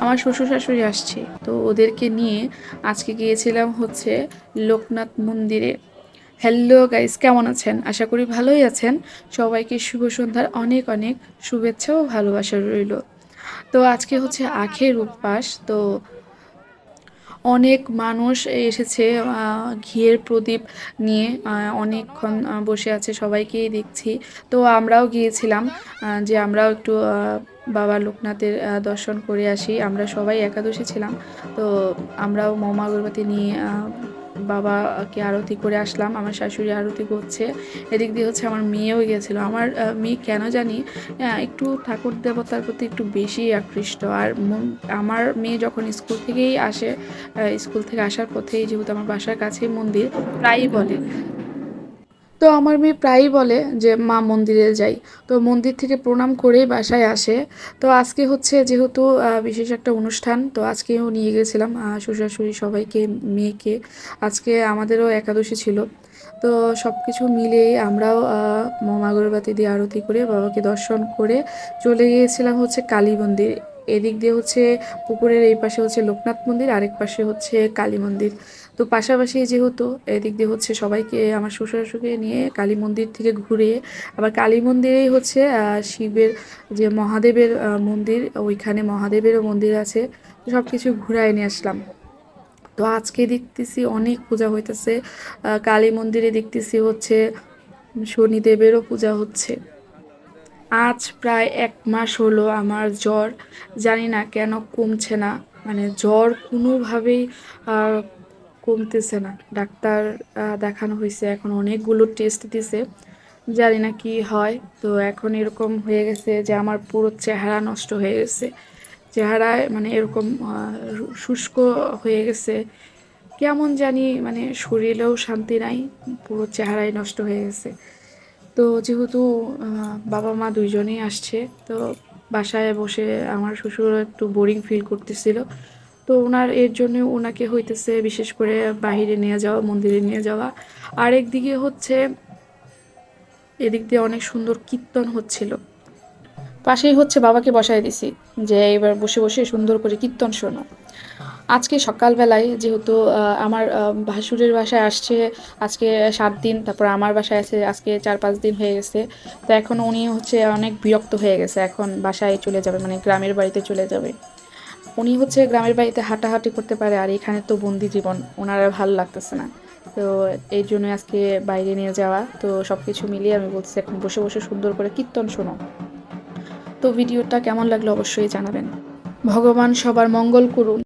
আমার শ্বশুর শাশুড়ি আসছে, তো ওদেরকে নিয়ে আজকে গিয়েছিলাম হচ্ছে লোকনাথ মন্দিরে। হ্যালো গাইস, কেমন আছেন? আশা করি ভালোই আছেন। সবাইকে শুভ সন্ধ্যার অনেক অনেক শুভেচ্ছা ও ভালোবাসা রইল। তো আজকে হচ্ছে আখের উপাস, তো অনেক মানুষ এসেছে ঘিয়ের প্রদীপ নিয়ে, অনেকক্ষণ বসে আছে, সবাইকেই দেখছি। তো আমরাও গিয়েছিলাম যে আমরাও একটু বাবা লোকনাথের দর্শন করে আসি। আমরা সবাই একাদশী ছিলাম, তো আমরাও মম আগরবাতি নিয়ে বাবাকে আরতি করে আসলাম। আমার শাশুড়ি আরতি করছে, এদিক দিয়ে হচ্ছে আমার মেয়েও গিয়েছিল। আমার মেয়ে কেন জানি একটু ঠাকুর দেবতার প্রতি একটু বেশি আকৃষ্ট। আর আমার মেয়ে যখন স্কুল থেকেই আসে, স্কুল থেকে আসার পথেই যেহেতু আমার বাসার কাছেই মন্দির, প্রায়ই বলে, তো আমার মেয়ে প্রায়ই বলে যে মা মন্দিরে যাই। তো মন্দির থেকে প্রণাম করেই বাসায় আসে। তো আজকে হচ্ছে যেহেতু বিশেষ একটা অনুষ্ঠান, তো আজকেও নিয়ে গেছিলাম শ্বশুর শাশুড়ি সবাইকে, মেয়েকে। আজকে আমাদেরও একাদশী ছিল। তো সব কিছু মিলিয়ে আমরাও মম আগরবাতি দিয়ে আরতি করে বাবাকে দর্শন করে চলে গিয়েছিলাম হচ্ছে কালী মন্দির। এদিক দিয়ে হচ্ছে পুকুরের এই পাশে হচ্ছে লোকনাথ মন্দির, আরেক পাশে হচ্ছে কালী মন্দির। তো পাশাপাশি যেহেতু এদিক দিয়ে হচ্ছে সবাইকে, আমার শ্বশুর শাশুড়িকে নিয়ে কালী মন্দির থেকে ঘুরে আবার কালী মন্দিরেই হচ্ছে শিবের যে মহাদেবের মন্দির, ওইখানে মহাদেবেরও মন্দির আছে। তো সব কিছু ঘুরায় নিয়ে আসলাম। তো আজকে দেখতেছি অনেক পূজা হইতেছে। কালী মন্দিরে দেখতেছি হচ্ছে শনিদেবেরও পূজা হচ্ছে। আজ প্রায় 1 মাস হলো আমার জ্বর, জানি না কেন কমছে না। মানে জ্বর কোনোভাবেই আহ, কমতেছে না। ডাক্তার দেখানো হয়েছে, এখন অনেকগুলো টেস্ট দিছে, জানি না কি হয়। তো এখন এরকম হয়ে গেছে যে আমার পুরো চেহারা নষ্ট হয়ে গেছে। চেহারায় মানে এরকম শুষ্ক হয়ে গেছে, কেমন জানি, মানে শরীরেও শান্তি নাই, পুরো চেহারাই নষ্ট হয়ে গেছে। তো যেহেতু বাবা মা দুইজনেই আসছে, তো বাসায় বসে আমার শ্বশুর একটু বোরিং ফিল করতেছিল। তো ওনার এর জন্য ওনাকে হইতেছে বিশেষ করে বাহিরে নিয়ে যাওয়া, মন্দিরে নিয়ে যাওয়া। আর একদিকে হচ্ছে এদিক দিয়ে অনেক সুন্দর কীর্তন হচ্ছিল, পাশেই হচ্ছে বাবাকে বসায় দিছি যে এবার বসে বসে সুন্দর করে কীর্তন শোনো। আজকে সকালবেলায় যেহেতু আমার ভাসুরের বাসায় আসছে আজকে 7 দিন, তারপর আমার বাসায় আছে আজকে 4-5 দিন হয়ে গেছে। তো এখন উনি হচ্ছে অনেক বিরক্ত হয়ে গেছে, এখন বাসায় চলে যাবে, মানে গ্রামের বাড়িতে চলে যাবে। উনি হচ্ছে গ্রামের বাড়িতে হাঁটাহাঁটি করতে পারে, আর এখানে তো বন্দি জীবন, ওনার আর ভালো লাগতেছে না। তো এই জন্য আজকে বাইরে নিয়ে যাওয়া। তো সব কিছু মিলিয়ে আমি বলছি এখন বসে বসে সুন্দর করে কীর্তন শোনো। তো ভিডিওটা কেমন লাগলো অবশ্যই জানাবেন। ভগবান সবার মঙ্গল করুন।